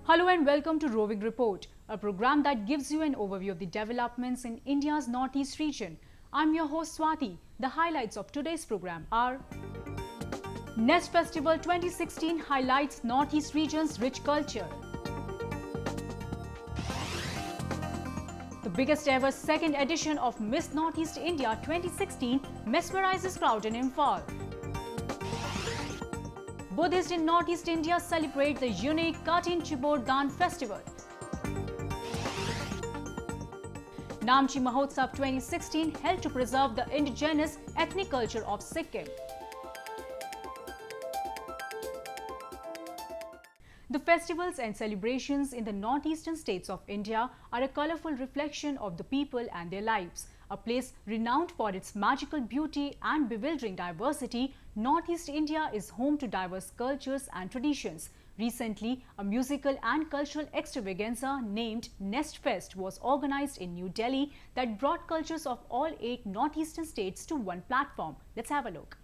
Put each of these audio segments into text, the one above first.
Hello and welcome to Roving Report, a program that gives you an overview of the developments in India's northeast region. I'm your host Swati. The highlights of today's program are: Nest Festival 2016 highlights northeast region's rich culture. The biggest ever second edition of Miss Northeast India 2016 mesmerizes crowd in Imphal. Buddhists in Northeast India celebrate the unique Katin Chibor Dan festival. Namchi Mahotsav 2016 held to preserve the indigenous ethnic culture of Sikkim. The festivals and celebrations in the northeastern states of India are a colorful reflection of the people and their lives. A place renowned for its magical beauty and bewildering diversity, Northeast India is home to diverse cultures and traditions. Recently, a musical and cultural extravaganza named Nest Fest was organized in New Delhi that brought cultures of all 8 northeastern states to one platform. Let's have a look.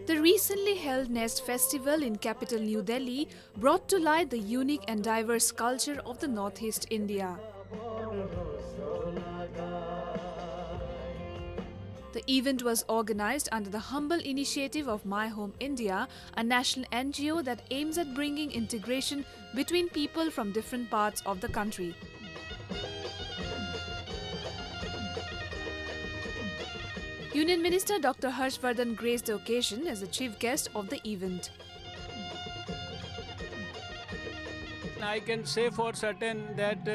The recently held Nest Festival in capital New Delhi brought to light the unique and diverse culture of the Northeast India. The event was organized under the humble initiative of My Home India, a national NGO that aims at bringing integration between people from different parts of the country. Union Minister Dr. Harshvardhan graced the occasion as the chief guest of the event. I can say for certain that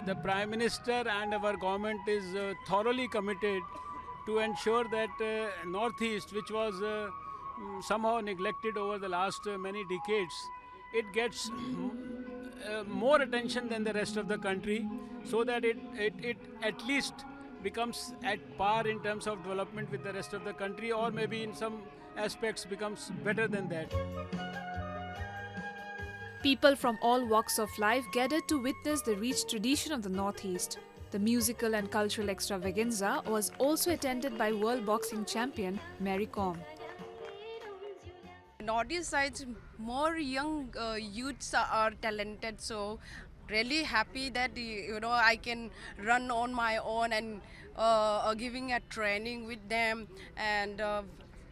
the Prime Minister and our government is thoroughly committed to ensure that Northeast, which was somehow neglected over the last many decades, it gets more attention than the rest of the country, so that it at least becomes at par in terms of development with the rest of the country, or maybe in some aspects becomes better than that. People from all walks of life gathered to witness the rich tradition of the Northeast. The musical and cultural extravaganza was also attended by world boxing champion Mary Kom. Northeast sides, more young youths are talented, so really happy that I can run on my own and giving a training with them, and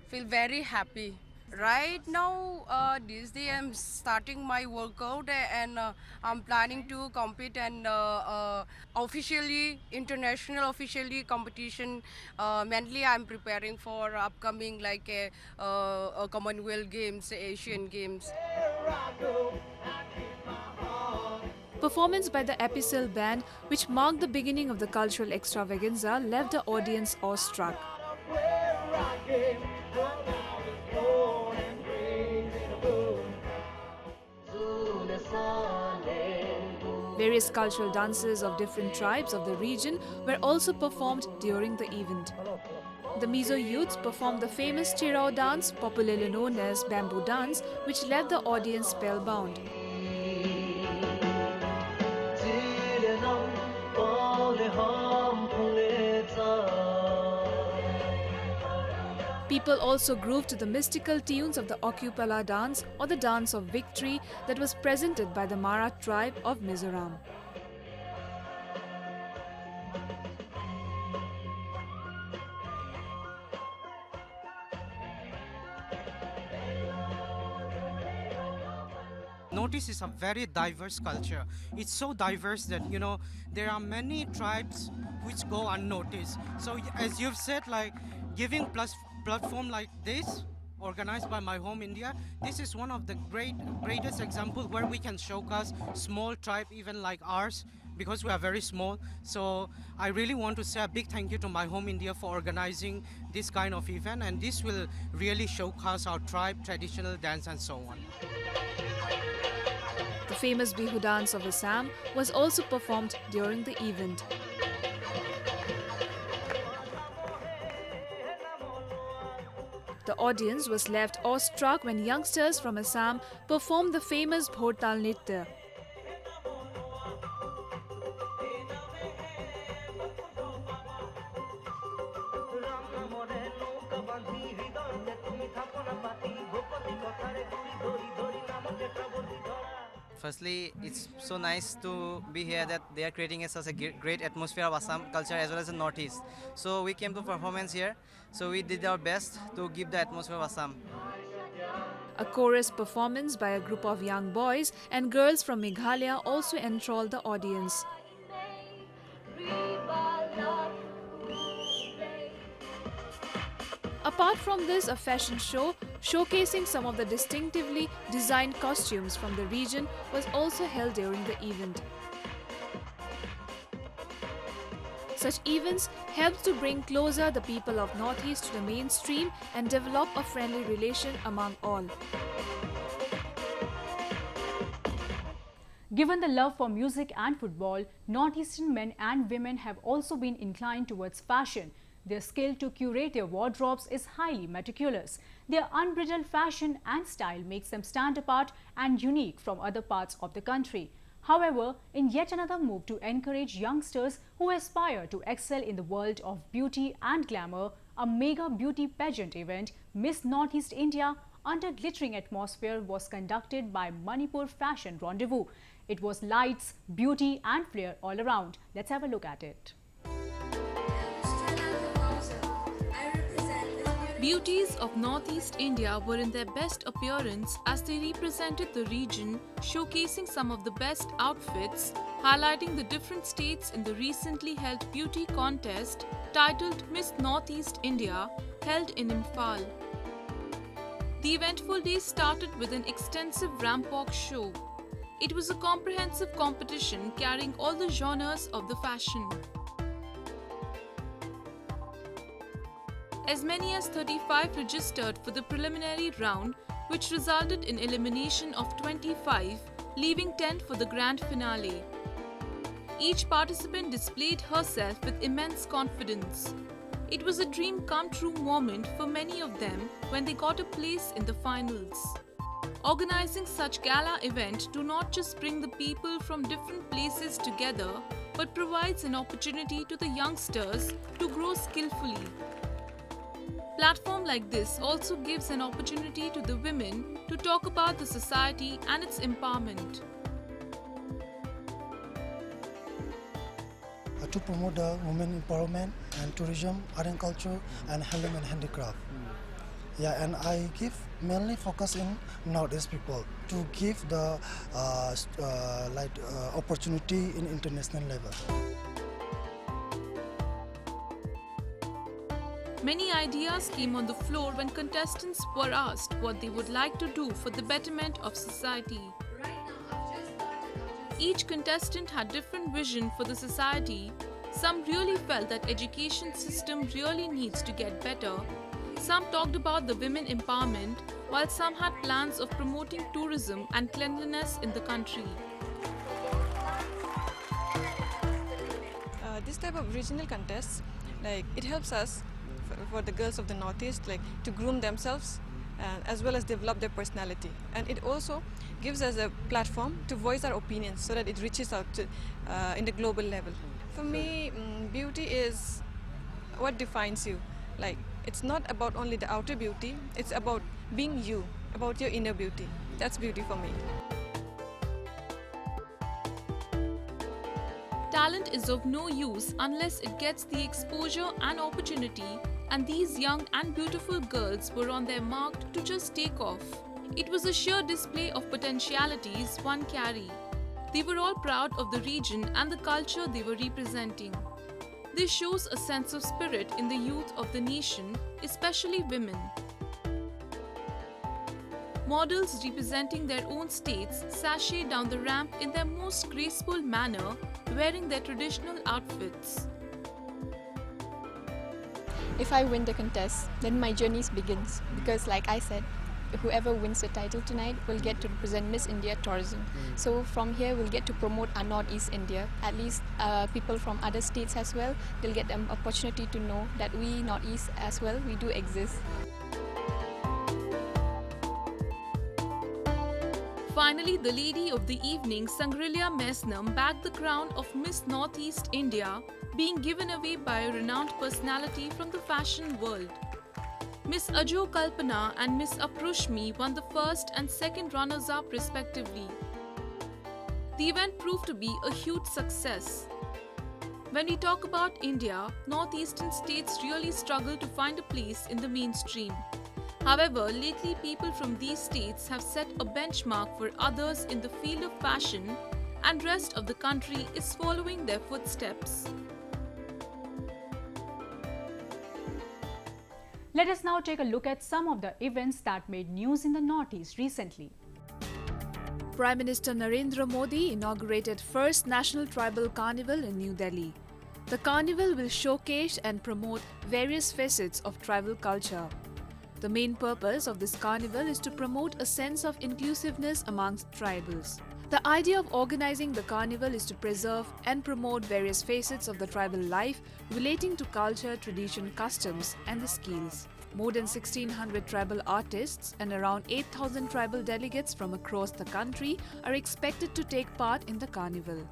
feel very happy. Right now, this day I'm starting my workout, and I'm planning to compete and international officially competition. Mainly I'm preparing for upcoming like a Commonwealth Games, Asian Games. Performance by the Epistle Band, which marked the beginning of the cultural extravaganza, left the audience awestruck. Various cultural dances of different tribes of the region were also performed during the event. The Mizo youths performed the famous Chirao dance, popularly known as bamboo dance, which left the audience spellbound. People also grooved to the mystical tunes of the Okupala dance, or the dance of victory, that was presented by the Mara tribe of Mizoram. Northeast is a very diverse culture. It's so diverse that, there are many tribes which go unnoticed. So as you've said, like giving platform like this, organized by My Home India, this is one of the greatest examples where we can showcase small tribe even like ours, because we are very small. So I really want to say a big thank you to My Home India for organizing this kind of event, and this will really showcase our tribe, traditional dance and so on. The famous Bihu dance of Assam was also performed during the event. The audience was left awestruck when youngsters from Assam performed the famous Bhortal Nritya. Firstly, it's so nice to be here that they are creating such a great atmosphere of Assam culture as well as the Northeast. So we came to performance here. So we did our best to give the atmosphere of Assam. A chorus performance by a group of young boys and girls from Meghalaya also enthralled the audience. Apart from this, a fashion show showcasing some of the distinctively designed costumes from the region was also held during the event. Such events help to bring closer the people of Northeast to the mainstream and develop a friendly relation among all. Given the love for music and football, Northeastern men and women have also been inclined towards fashion. Their skill to curate their wardrobes is highly meticulous. Their unbridled fashion and style makes them stand apart and unique from other parts of the country. However, in yet another move to encourage youngsters who aspire to excel in the world of beauty and glamour, a mega beauty pageant event, Miss Northeast India, under glittering atmosphere was conducted by Manipur Fashion Rendezvous. It was lights, beauty and flair all around. Let's have a look at it. Beauties of Northeast India were in their best appearance as they represented the region, showcasing some of the best outfits, highlighting the different states in the recently held beauty contest titled Miss Northeast India, held in Imphal. The eventful day started with an extensive ramp walk show. It was a comprehensive competition carrying all the genres of the fashion. As many as 35 registered for the preliminary round, which resulted in elimination of 25, leaving 10 for the grand finale. Each participant displayed herself with immense confidence. It was a dream come true moment for many of them when they got a place in the finals. Organizing such gala event do not just bring the people from different places together, but provides an opportunity to the youngsters to grow skillfully. Platform like this also gives an opportunity to the women to talk about the society and its empowerment. To promote the women empowerment and tourism, art and culture, and handloom and handicraft. Yeah, and I give mainly focus in Northeast people to give the opportunity in international level. Many ideas came on the floor when contestants were asked what they would like to do for the betterment of society. Each contestant had different vision for the society. Some really felt that education system really needs to get better. Some talked about the women empowerment, while some had plans of promoting tourism and cleanliness in the country. This type of regional contests, it helps us for the girls of the Northeast, to groom themselves as well as develop their personality. And it also gives us a platform to voice our opinions so that it reaches out to, in the global level. For me, beauty is what defines you. It's not about only the outer beauty, it's about being you, about your inner beauty. That's beauty for me. Talent is of no use unless it gets the exposure and opportunity, and these young and beautiful girls were on their mark to just take off. It was a sheer display of potentialities one carry. They were all proud of the region and the culture they were representing. This shows a sense of spirit in the youth of the nation, especially women. Models representing their own states sashay down the ramp in their most graceful manner, wearing their traditional outfits. If I win the contest, then my journey begins because, like I said, whoever wins the title tonight will get to represent Miss India Tourism. So from here we'll get to promote our Northeast India. At least people from other states as well, they'll get an opportunity to know that we Northeast as well, we do exist. Finally, the lady of the evening, Sangrilya Mesnam, bagged the crown of Miss Northeast India, being given away by a renowned personality from the fashion world. Miss Ajo Kalpana and Miss Aprushmi won the first and second runners-up respectively. The event proved to be a huge success. When we talk about India, northeastern states really struggle to find a place in the mainstream. However, lately people from these states have set a benchmark for others in the field of fashion, and rest of the country is following their footsteps. Let us now take a look at some of the events that made news in the Northeast recently. Prime Minister Narendra Modi inaugurated first National Tribal Carnival in New Delhi. The carnival will showcase and promote various facets of tribal culture. The main purpose of this carnival is to promote a sense of inclusiveness amongst tribals. The idea of organizing the carnival is to preserve and promote various facets of the tribal life relating to culture, tradition, customs, and the skills. More than 1,600 tribal artists and around 8,000 tribal delegates from across the country are expected to take part in the carnival.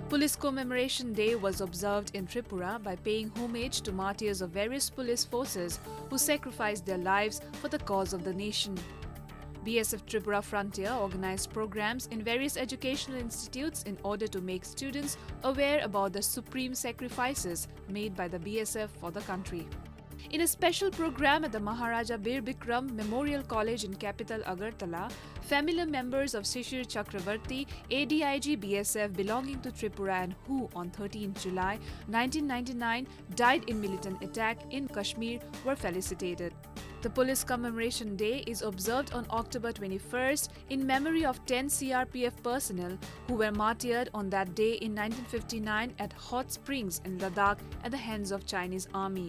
Police Commemoration Day was observed in Tripura by paying homage to martyrs of various police forces who sacrificed their lives for the cause of the nation. BSF Tripura Frontier organized programs in various educational institutes in order to make students aware about the supreme sacrifices made by the BSF for the country. In a special program at the Maharaja Bir Bikram Memorial College in capital Agartala, family members of Shishir Chakravarti, ADIG BSF belonging to Tripura and who on 13 July 1999 died in militant attack in Kashmir were felicitated. The Police Commemoration Day is observed on October 21st in memory of 10 CRPF personnel who were martyred on that day in 1959 at Hot Springs in Ladakh at the hands of Chinese army.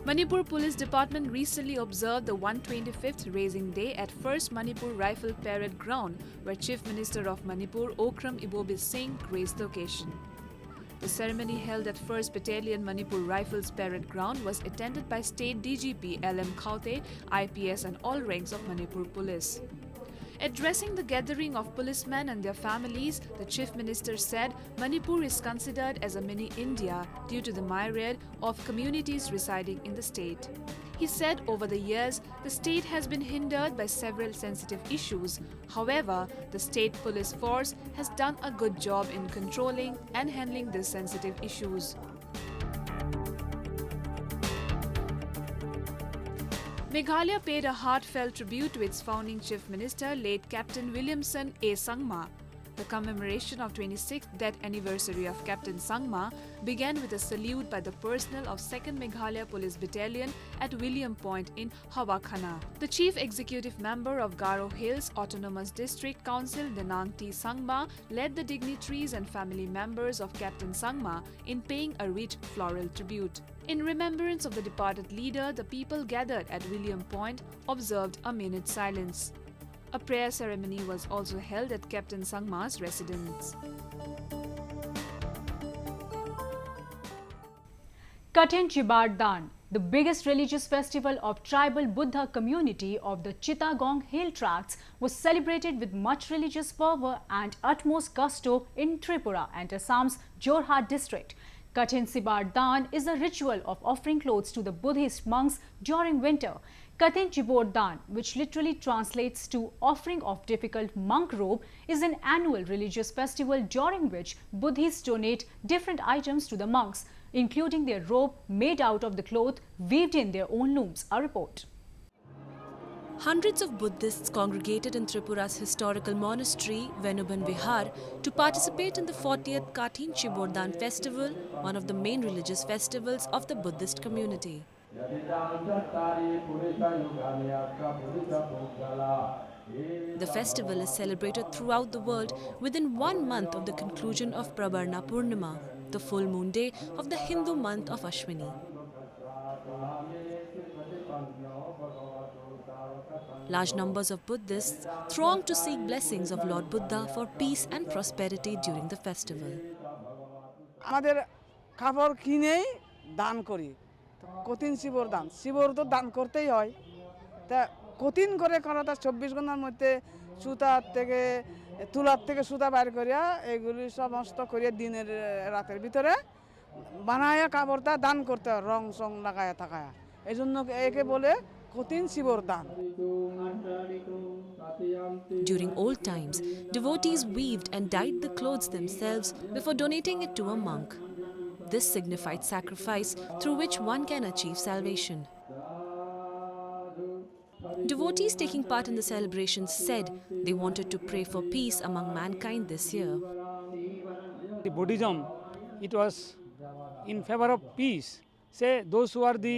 Manipur Police Department recently observed the 125th Raising Day at 1st Manipur Rifle Parade Ground, where Chief Minister of Manipur Okram Ibobi Singh graced the occasion. The ceremony held at 1st Battalion Manipur Rifles Parade Ground was attended by State DGP LM Khaute, IPS and all ranks of Manipur Police. Addressing the gathering of policemen and their families, the Chief Minister said Manipur is considered as a mini India due to the myriad of communities residing in the state. He said over the years, the state has been hindered by several sensitive issues. However, the state police force has done a good job in controlling and handling these sensitive issues. Meghalaya paid a heartfelt tribute to its founding Chief Minister, late Captain Williamson A. Sangma. The commemoration of 26th death anniversary of Captain Sangma began with a salute by the personnel of 2nd Meghalaya Police Battalion at William Point in Hawakhana. The Chief Executive Member of Garo Hills Autonomous District Council, Denang T. Sangma, led the dignitaries and family members of Captain Sangma in paying a rich floral tribute. In remembrance of the departed leader, the people gathered at William Point observed a minute silence. A prayer ceremony was also held at Captain Sangma's residence. Kathin Chibardhan, the biggest religious festival of tribal Buddha community of the Chittagong Hill Tracts, was celebrated with much religious fervor and utmost gusto in Tripura and Assam's Jorhat district. Kathin Chibardhan is a ritual of offering clothes to the Buddhist monks during winter. Kathin Chibardhan, which literally translates to offering of difficult monk robe, is an annual religious festival during which Buddhists donate different items to the monks, including their robe made out of the cloth weaved in their own looms. A report. Hundreds of Buddhists congregated in Tripura's historical monastery, Venuban Vihar, to participate in the 40th Kathin Chibardhan festival, one of the main religious festivals of the Buddhist community. The festival is celebrated throughout the world within 1 month of the conclusion of Prabarna Purnima, the full moon day of the Hindu month of Ashwini. Large numbers of Buddhists throng to seek blessings of Lord Buddha for peace and prosperity during the festival. আমাদের খাবার কিনেই দান করি কঠিন শিবর দান শিবর তো দান করতেই হয় তা কঠিন করে করা তার 24 ঘন্টার মধ্যে সুতা থেকে তুলার থেকে সুতা বাইর করিয়া এগুলি সমস্ত করিয়া দিনের রাতের ভিতরে বানায়া কাপড়টা দান করতে হয় রং সং লাগায়া থাকায়া এই জন্য একে বলে কঠিন শিবর দান। During old times, devotees weaved and dyed the clothes themselves before donating it to a monk. This signified sacrifice through which one can achieve salvation. Devotees taking part in the celebrations said they wanted to pray for peace among mankind this year. The Buddhism, it was in favor of peace. Say those who are the,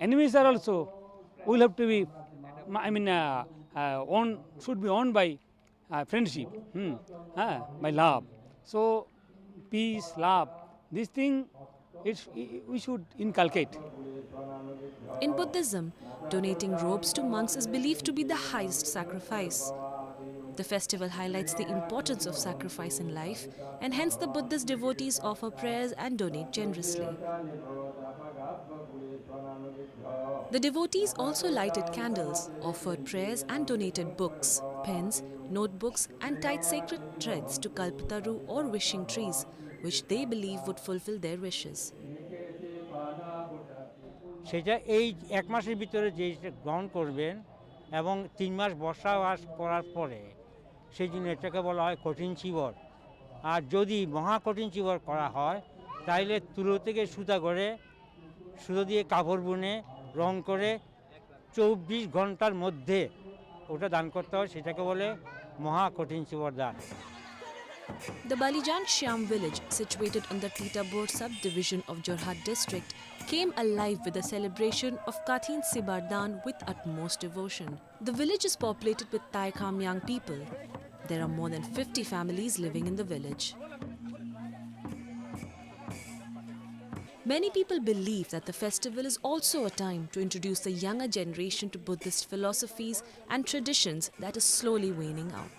enemies are also will have to be, should be owned by friendship, by love. So peace, love, this thing, we should inculcate. In Buddhism, donating robes to monks is believed to be the highest sacrifice. The festival highlights the importance of sacrifice in life, and hence the Buddhist devotees offer prayers and donate generously. The devotees also lighted candles, offered prayers and donated books, pens, notebooks and tied sacred threads to kalpataru or wishing trees, which they believe would fulfill their wishes. সেটা এই এক মাসের ভিতরে যেটা গ্রহণ করবেন এবং 3 মাস বর্ষাবাস করার পরে সেই জন্য এটাকে বলা হয় কঠিন চিবর। আর যদি মহা কঠিন চিবর করা হয় তাহলে তুলো থেকে সুতা করে সুতো দিয়ে কাপড় বুনে রং করে 24 ঘন্টার মধ্যে ওটা দান করতে হয়, সেটাকে বলে মহা কঠিন চিবর দান। The Balijan Shyam village, situated in the Titabor subdivision of Jorhat district, came alive with the celebration of Kathin Sibardan with utmost devotion. The village is populated with Thai Khamyang people. There are more than 50 families living in the village. Many people believe that the festival is also a time to introduce the younger generation to Buddhist philosophies and traditions that is slowly waning out.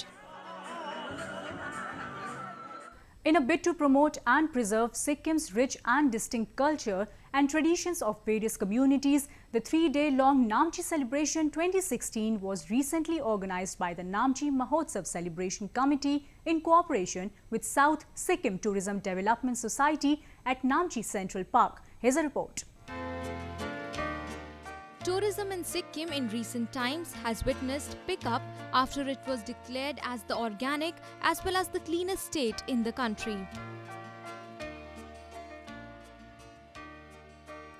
In a bid to promote and preserve Sikkim's rich and distinct culture and traditions of various communities, the 3-day-long Namchi Celebration 2016 was recently organized by the Namchi Mahotsav Celebration Committee in cooperation with South Sikkim Tourism Development Society at Namchi Central Park. Here's a report. Tourism in Sikkim in recent times has witnessed pickup after it was declared as the organic as well as the cleanest state in the country.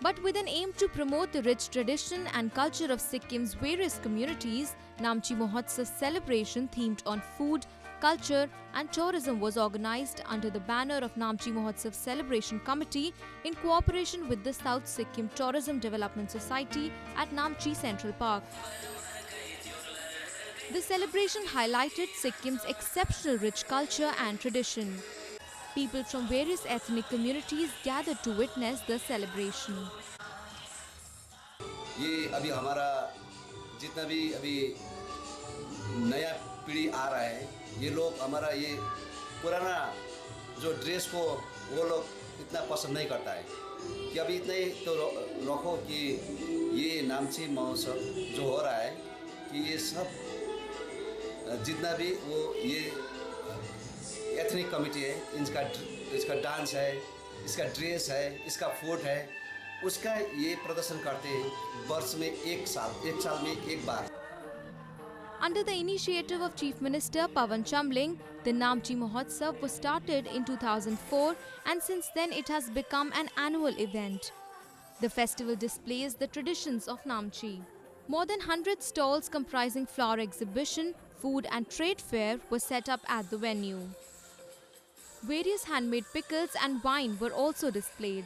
But with an aim to promote the rich tradition and culture of Sikkim's various communities, Namchi Mahotsav celebration themed on food, culture and tourism was organized under the banner of Namchi Mahotsav Celebration Committee in cooperation with the South Sikkim Tourism Development Society at Namchi Central Park. The celebration highlighted Sikkim's exceptional rich culture and tradition. People from various ethnic communities gathered to witness the celebration. ये अभी हमारा जितना भी अभी नया पीढ़ी आ रहा है, ये लोग हमारा ये पुराना जो ड्रेस को वो लोग इतना पसंद नहीं करता है कि अभी इतने तो रखो कि ये नामची महोत्सव जो हो रहा है कि ये सब जितना भी वो ये एथनिक कमिटी है, इसका डांस है, इसका ड्रेस है, इसका फूड है, उसका ये प्रदर्शन करते हैं वर्ष में एक साल में एक बार. Under the initiative of Chief Minister Pawan Chamling, the Namchi Mahotsav was started in 2004 and since then it has become an annual event. The festival displays the traditions of Namchi. More than 100 stalls comprising flower exhibition, food and trade fair were set up at the venue. Various handmade pickles and wine were also displayed.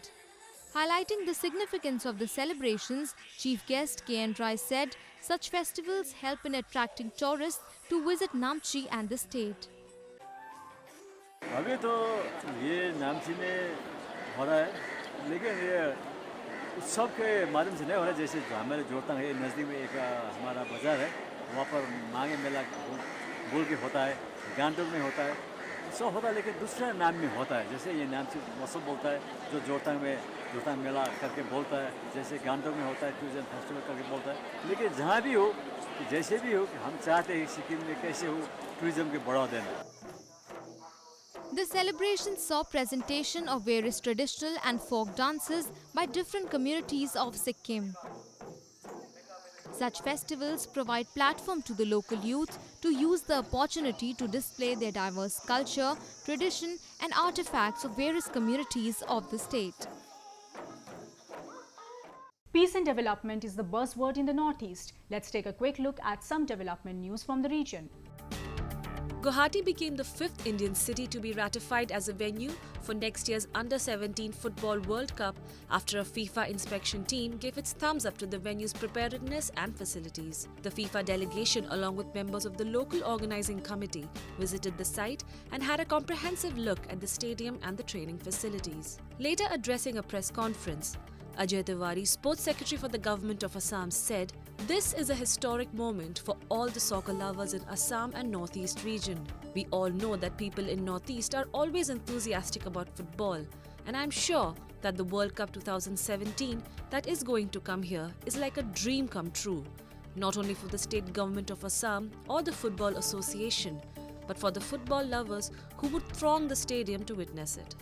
Highlighting the significance of the celebrations, Chief Guest K.N. Rai said such festivals help in attracting tourists to visit Namchi and the state. अभी तो ये नामची में हो रहा है, लेकिन ये उत्सव के माध्यम से नहीं हो रहा है। जैसे हमारे जोड़तांग है नज़दीक में एक हमारा बाज़ार है, वहाँ पर मांगे मेला बोल के होता है, गांटोक में होता है, सब होता है, लेकिन दूसरे नाम में होता है। जैसे ये नामची महोत्सव बोलता है, जो जोड़तांग में जोड़तांग मेला करके बोलता है, जैसे गांटोक में होता है टूरिज्म फेस्टिवल करके बोलता है। लेकिन जहाँ भी हो, जैसे भी हो, हम चाहते हैं सिक्किम में कैसे हो टूरिज्म के बढ़ावा देना। The celebration saw presentation of various traditional and folk dances by different communities of Sikkim. Such festivals provide platform to the local youth to use the opportunity to display their diverse culture, tradition and artifacts of various communities of the state. Peace and development is the buzzword in the Northeast. Let's take a quick look at some development news from the region. Guwahati became the 5th Indian city to be ratified as a venue for next year's Under-17 Football World Cup after a FIFA inspection team gave its thumbs up to the venue's preparedness and facilities. The FIFA delegation, along with members of the local organizing committee, visited the site and had a comprehensive look at the stadium and the training facilities. Later addressing a press conference, Ajay Tiwari, Sports Secretary for the Government of Assam, said, "This is a historic moment for all the soccer lovers in Assam and Northeast region. We all know that people in Northeast are always enthusiastic about football, and I'm sure that the World Cup 2017 that is going to come here is like a dream come true, not only for the state government of Assam or the Football Association, but for the football lovers who would throng the stadium to witness it."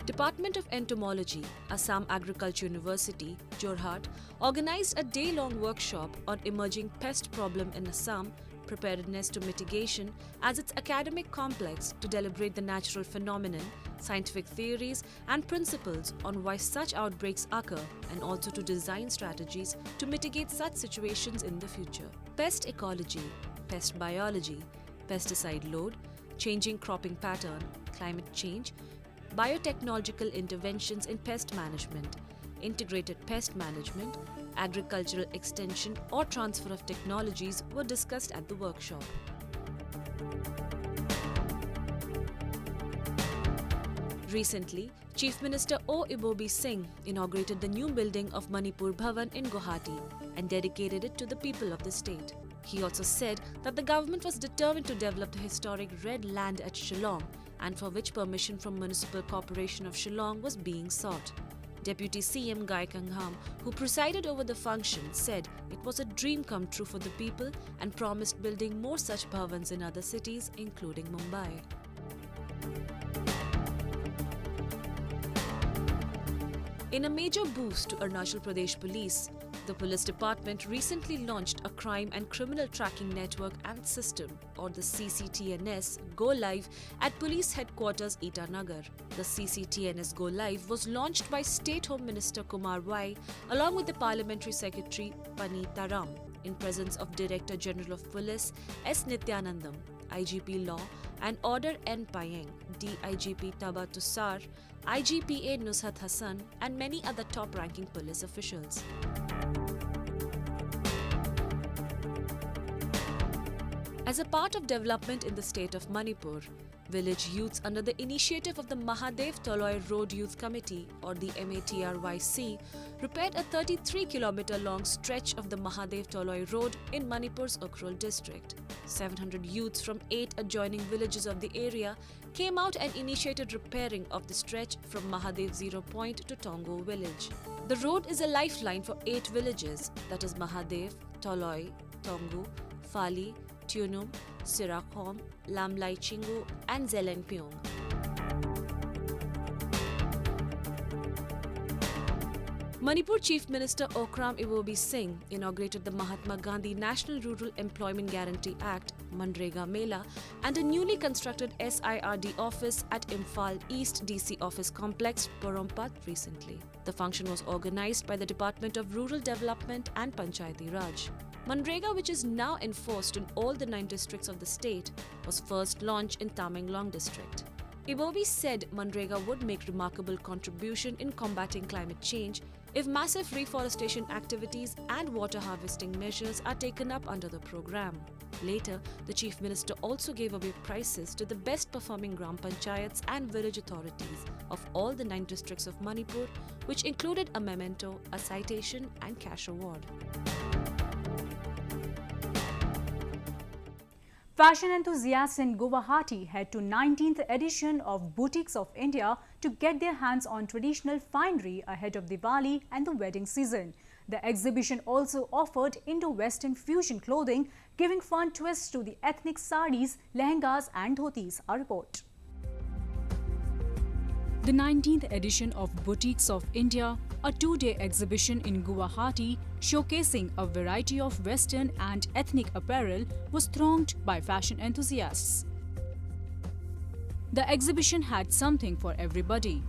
Department of Entomology, Assam Agriculture University, Jorhat, organized a day-long workshop on emerging pest problem in Assam, preparedness to mitigation, as its academic complex to deliberate the natural phenomenon, scientific theories and principles on why such outbreaks occur, and also to design strategies to mitigate such situations in the future. Pest ecology, pest biology, pesticide load, changing cropping pattern, climate change, biotechnological interventions in pest management, integrated pest management, agricultural extension or transfer of technologies were discussed at the workshop. Recently, Chief Minister O. Ibobi Singh inaugurated the new building of Manipur Bhavan in Guwahati and dedicated it to the people of the state. He also said that the government was determined to develop the historic Red Land at Shillong, and for which permission from Municipal Corporation of Shillong was being sought. Deputy CM Gai Kangham, who presided over the function, said it was a dream come true for the people and promised building more such bhavans in other cities, including Mumbai. In a major boost to Arunachal Pradesh Police, the police department recently launched a crime and criminal tracking network and system, or the CCTNS, Go Live at Police Headquarters Itanagar. The CCTNS Go Live was launched by State Home Minister Kumar Y along with the Parliamentary Secretary Pani Taram, in presence of Director General of Police S. Nityanandam, IGP Law and Order N. Payeng, DIGP Taba Tussar, IGPA Nushat Hassan and many other top-ranking police officials. As a part of development in the state of Manipur, village youths under the initiative of the Mahadev Toloi Road Youth Committee, or the MATRYC, repaired a 33-kilometer-long stretch of the Mahadev Toloi Road in Manipur's Ukhrul district. 700 youths from 8 adjoining villages of the area came out and initiated repairing of the stretch from Mahadev Zero Point to Tongo village. The road is a lifeline for 8 villages, that is Mahadev, Toloi, Tongu, Fali, Tunum, Sirakhom, Lamlai Chingu and Zelenpyong. Manipur Chief Minister Okram Ibobi Singh inaugurated the Mahatma Gandhi National Rural Employment Guarantee Act, Manrega Mela, and a newly constructed SIRD office at Imphal East DC Office Complex, Porompat recently. The function was organized by the Department of Rural Development and Panchayati Raj. Manrega, which is now enforced in all the 9 districts of the state, was first launched in Tamenglong district. Ibobi said Manrega would make remarkable contribution in combating climate change if massive reforestation activities and water harvesting measures are taken up under the program. Later, the Chief Minister also gave away prizes to the best performing Gram Panchayats and village authorities of all the 9 districts of Manipur, which included a memento, a citation and cash award. Fashion enthusiasts in Guwahati head to 19th edition of Boutiques of India to get their hands on traditional finery ahead of Diwali and the wedding season. The exhibition also offered Indo-Western fusion clothing, giving fun twists to the ethnic saris, lehengas and dhotis. A report. The 19th edition of Boutiques of India, a two-day exhibition in Guwahati showcasing a variety of Western and ethnic apparel, was thronged by fashion enthusiasts. The exhibition had something for everybody.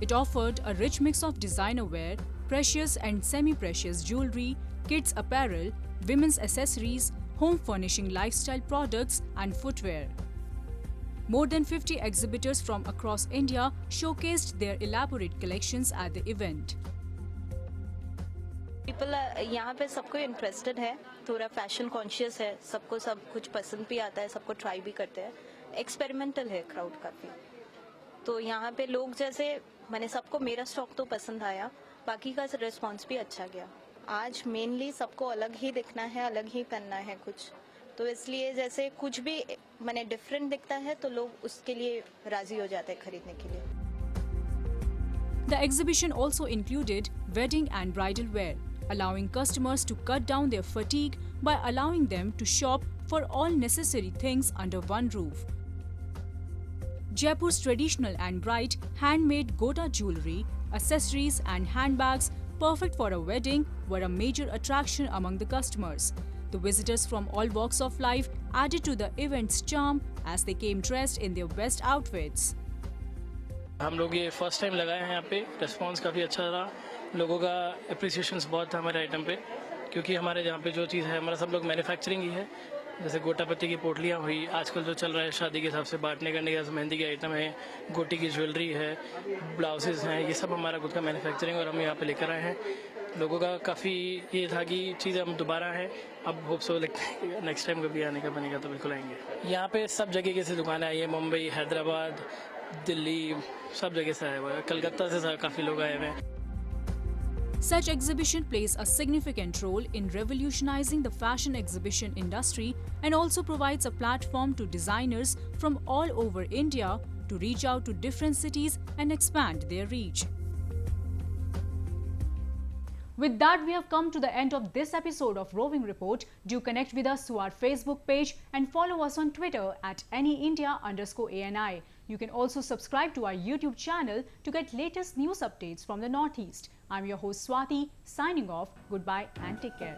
It offered a rich mix of designer wear, precious and semi-precious jewelry, kids apparel, women's accessories, home furnishing lifestyle products and footwear. More than 50 exhibitors from across India showcased their elaborate collections at the event. People यहाँ पे सबको interested है, थोड़ा fashion conscious है, सबको सब कुछ पसंद भी आता है, सबको ट्राई भी करते हैं. एक्सपेरिमेंटल है क्राउड काफी. तो यहाँ पे लोग जैसे मैंने सबको मेरा स्टॉक तो पसंद आया, बाकी का रिस्पांस भी अच्छा गया. आज मेनली सबको अलग ही दिखना है, अलग ही करना है कुछ, तो इसलिए जैसे कुछ भी मैंने डिफरेंट दिखता है तो लोग उसके लिए राजी हो जाते हैं खरीदने के लिए. The exhibition also included wedding and bridal wear, allowing customers to cut down their fatigue by allowing them to shop for all necessary things under one roof. Jaipur's traditional and bright handmade Gota jewellery, accessories and handbags perfect for a wedding were a major attraction among the customers. The visitors from all walks of life added to the event's charm as they came dressed in their best outfits. हम लोग ये first time लगाए हैं यहाँ पे, response काफ़ी अच्छा रहा, लोगों का अप्रिसिएशन बहुत था हमारे आइटम पे, क्योंकि हमारे यहाँ पे जो चीज़ है हमारा सब लोग मैन्युफैक्चरिंग ही है, जैसे गोटा पत्ती की पोटलियाँ हुई, आजकल जो चल रहा है शादी के हिसाब से बांटने करने के, मेहंदी के आइटम है, गोटी की ज्वेलरी है, ब्लाउजेज हैं, ये सब हमारा खुद का मैन्युफैक्चरिंग और हम यहाँ पे लेकर आए हैं. लोगों का काफ़ी ये था कि चीज़ें हम दोबारा हैं, अब होप सो लगता है कि नेक्स्ट टाइम कभी आने का बनेगा तो बिल्कुल आएंगे. यहाँ पे सब जगह की से दुकानें आई है, मुंबई, हैदराबाद, दिल्ली, सब जगह से आए हुए हैं, कलकत्ता से काफ़ी लोग आए हुए हैं. Such exhibition plays a significant role in revolutionizing the fashion exhibition industry and also provides a platform to designers from all over India to reach out to different cities and expand their reach. With that, we have come to the end of this episode of Roving Report. Do connect with us through our Facebook page and follow us on Twitter at anyindia_ANI. You can also subscribe to our YouTube channel to get latest news updates from the Northeast. I'm your host Swati, signing off. Goodbye and take care.